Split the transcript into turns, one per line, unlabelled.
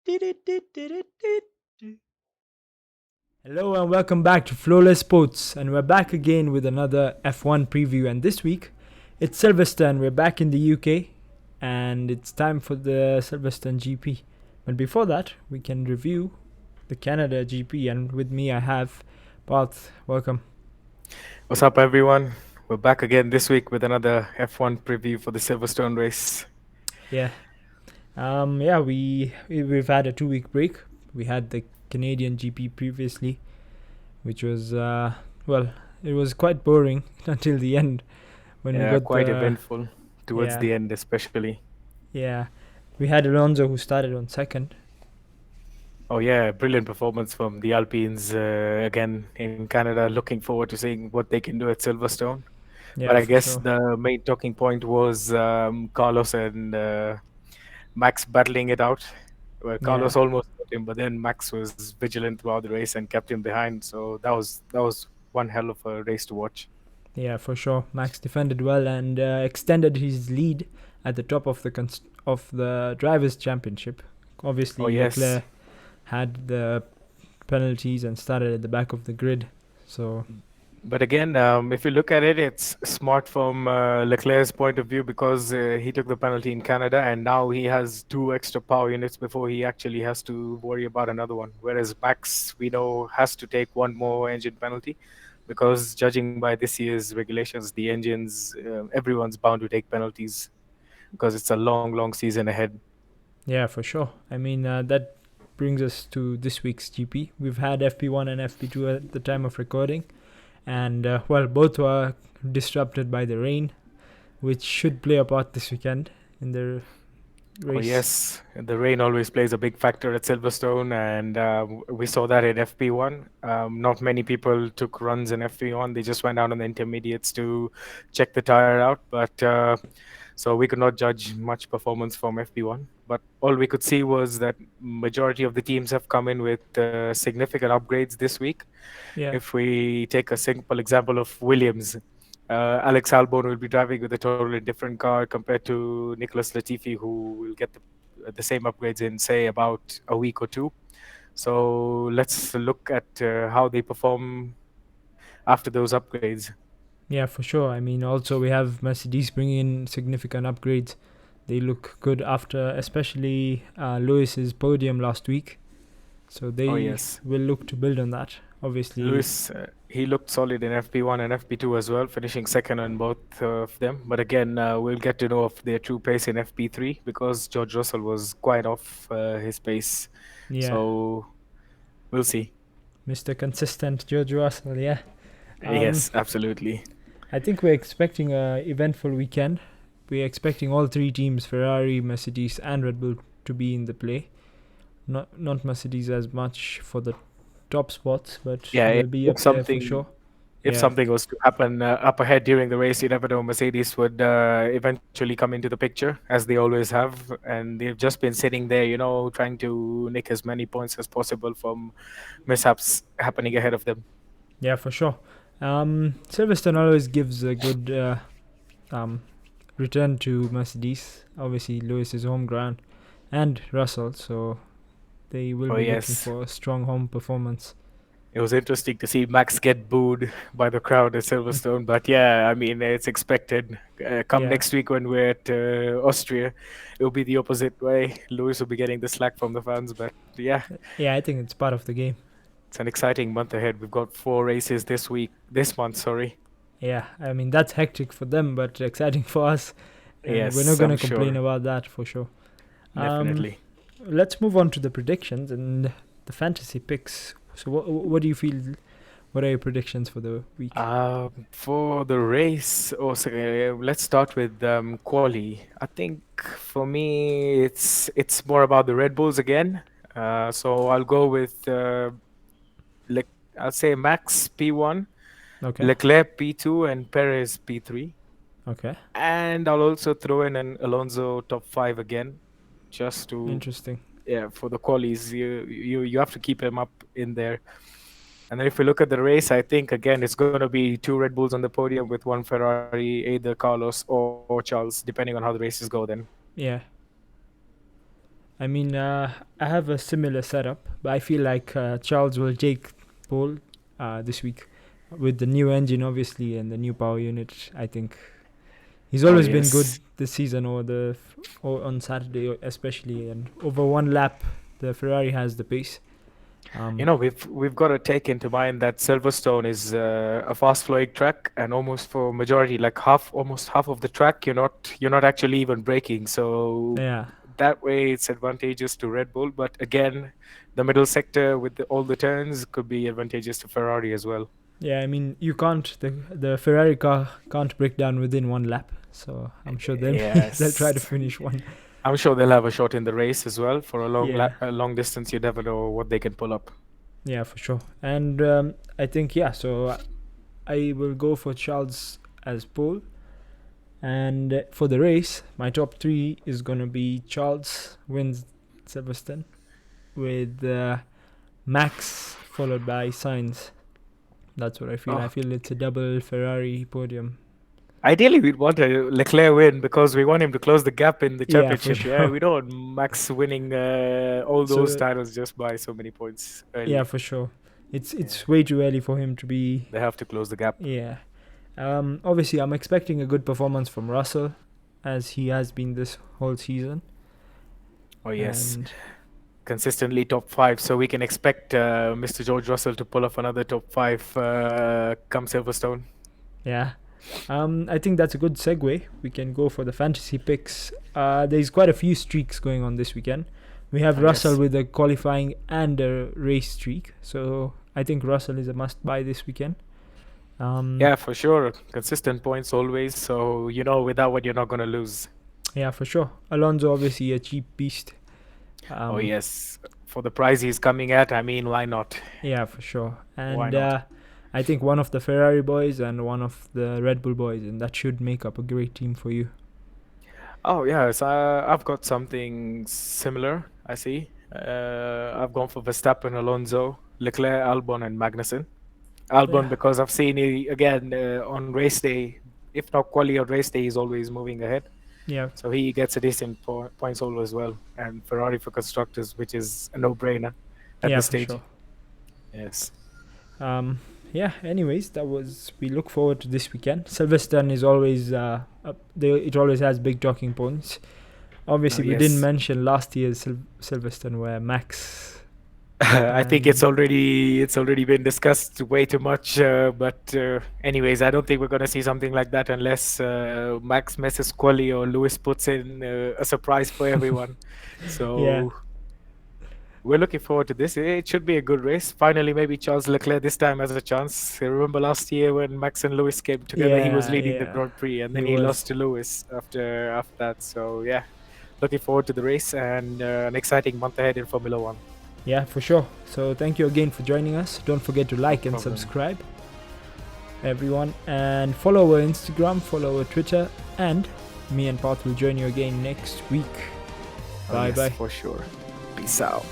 Hello and welcome back to Flowless Sports, and we're back again with another F1 preview. And this week, it's Silverstone. We're back in the UK, and it's time for the Silverstone GP. But before that, we can review the Canada GP. And with me, I have Parth. Welcome.
What's up, everyone? We're back again this week with another F1 preview for the Silverstone race.
Yeah, yeah. We've had a 2 week break. We had the Canadian GP previously, which was well, it was quite boring until the end when we
Yeah,
got
quite
the
eventful towards
yeah
the end, especially.
yeah we had Alonso who started on second.
Oh, yeah, brilliant performance from the Alpines again in Canada. Looking forward to seeing what they can do at Silverstone. But
Yeah,
I
for
guess
sure.
the main talking point was Carlos and Max battling it out. Well,
Yeah,
Carlos almost got him, but then Max was vigilant throughout the race and kept him behind. So that was one hell of a race to watch.
yeah, for sure. Max defended well and extended his lead at the top of the drivers' championship.
Oh,
Obviously,
yes.
Leclerc had the penalties and started at the back of the grid. So
But again, if you look at it, it's smart from Leclerc's point of view because he took the penalty in Canada and now he has two extra power units before he actually has to worry about another one. Whereas Max, we know, has to take one more engine penalty because judging by this year's regulations, the engines, everyone's bound to take penalties because it's a long, long season ahead.
yeah, for sure. I mean, that brings us to this week's GP. We've had FP1 and FP2 at the time of recording, and well, both were disrupted by the rain, which should play a part this weekend in the
Oh,
race.
yes, the rain always plays a big factor at Silverstone, and we saw that in FP1. Not many people took runs in FP1, they just went out on the intermediates to check the tire out. But so we could not judge much performance from FP1. But all we could see was that majority of the teams have come in with significant upgrades this week.
Yeah,
If we take a simple example of Williams, Alex Albon will be driving with a totally different car compared to Nicholas Latifi, who will get the same upgrades in, say, about a week or two. So let's look at how they perform after those upgrades.
yeah, for sure. I mean, also we have Mercedes bringing in significant upgrades. They look good after, especially Lewis's podium last week. So
Oh,
they
yes.
will look to build on that. Obviously,
Lewis, he looked solid in FP1 and FP2 as well, finishing second on both of them. But again, we'll get to know of their true pace in FP3 because George Russell was quite off his pace.
yeah,
So we'll see.
Mr. Consistent George Russell. Yeah. Um,
Yes, absolutely.
I think we're expecting a eventful weekend. We're expecting all three teams, Ferrari, Mercedes, and Red Bull, to be in the play. Not Mercedes as much for the top spots, but
Yeah,
they'll be
if
up there for
something
sure.
if
Yeah,
something was to happen up ahead during the race, you never know. Mercedes would eventually come into the picture as they always have, and they've just been sitting there, trying to nick as many points as possible from mishaps happening ahead of them.
yeah, for sure. Silverstone always gives a good um, return to Mercedes. Obviously, Lewis is home ground, and Russell, so they will
Oh,
be looking
yes.
for a strong home performance.
It was interesting to see Max get booed by the crowd at Silverstone, but yeah, I mean, it's expected. Come
Yeah,
next week when we're at Austria, it will be the opposite way. Lewis will be getting the slack from the fans, but yeah,
yeah, I think it's part of the game.
it's an exciting month ahead. We've got four races this month, sorry.
Yeah, I mean that's hectic for them, but exciting for us, and we're not
Yes, I'm
gonna complain
sure.
about that for sure. Um,
Definitely.
let's move on to the predictions and the fantasy picks. So, what do you feel? What are your predictions for the week?
For the race, let's start with quali. I think for me, it's more about the Red Bulls again. So I'll go with Le- I'll say Max P1,
Okay,
Leclerc P2, and Perez P3.
okay,
And I'll also throw in an Alonso top five again, just to
interesting.
yeah for the qualies. You have to keep him up in there. And then if we look at the race, I think again it's going to be two Red Bulls on the podium with one Ferrari, either Carlos or Charles, depending on how the races go. Then
Yeah, I mean, I have a similar setup, but I feel like Charles will take pole this week with the new engine, obviously, and the new power unit. I think he's
Oh
always been good
yes.
this season, or on Saturday especially, and over one lap, the Ferrari has the pace.
We've got to take into mind that Silverstone is a fast-flowing track, and almost for majority, like almost half of the track, you're not actually even braking. So
Yeah,
that way, it's advantageous to Red Bull. But again, the middle sector with all the turns could be advantageous to Ferrari as well.
yeah. I mean, you can't. The Ferrari car can't break down within one lap, so I'm sure they'll they'll try to
Yes,
finish one.
I'm sure they'll have a shot in the race as well. For
Yeah.
a long distance, you never know what they can pull up.
Yeah, for sure. And I think, yeah, so I will go for Charles as pole. And for the race, my top three is going to be Charles wins Silverstone with Max followed by Sainz. That's what I feel. I
Oh,
feel it's a double Ferrari podium.
ideally, we'd want a Leclerc win because we want him to close the gap in the
Yeah, for
championship. Yeah,
sure.
we don't want Max winning all those
So,
titles just by so many points
yeah,
early.
for sure.
Yeah,
It's way too early for him to be.
they have to close the gap.
Yeah. Obviously, I'm expecting a good performance from Russell, as he has been this whole season.
Oh yes,
And
consistently top five. So we can expect Mr. George Russell to pull off another top five come Silverstone.
yeah, I think that's a good segue. We can go for the fantasy picks. There's quite a few streaks going on this weekend. We have
Oh
Russell
yes.
with a qualifying and a race streak, so I think Russell is a must-buy this weekend.
Yeah, for sure. Consistent points always. So with that one, you're not gonna lose.
Yeah, for sure. Alonso obviously a cheap beast.
Oh
Um,
yes, for the price he's coming at, I mean, why not?
yeah, for sure.
Why
And
not?
I think one of the Ferrari boys and one of the Red Bull boys, and that should make up a great team for you.
Oh yes, I've got something similar. I see. I've gone for Verstappen, Alonso, Leclerc, Albon, and Magnussen. Albon
Yeah,
because I've seen he again on race day, if not quali on race day, he's always moving ahead.
yeah,
So he gets a decent points all as well. And Ferrari for constructors, which is a no-brainer at
yeah,
this
for
stage.
sure.
Yes.
Yeah. Anyways, that was. We look forward to this weekend. Silverstone is always it always has big talking points.
Oh
Obviously, we didn't
yes.
mention last year's Silverstone where Max
I think it's
and
already been discussed way too much. But anyways, I don't think we're gonna see something like that unless Max messes quali or Lewis puts in a surprise for everyone.
yeah,
So we're looking forward to this. It should be a good race. Finally, maybe Charles Leclerc this time has a chance. I remember last year when Max and Lewis came together, he was leading the
yeah,
Grand Prix, and
he
then he
was.
lost to Lewis after that. So yeah, looking forward to the race and an exciting month ahead in Formula One.
Yeah, for sure. So thank you again for joining us. Don't forget to like and
Problem.
subscribe, everyone, and follow our Instagram, follow our Twitter, and me and Path will join you again next week.
Oh
Bye
yes,
bye.
for sure. Peace out.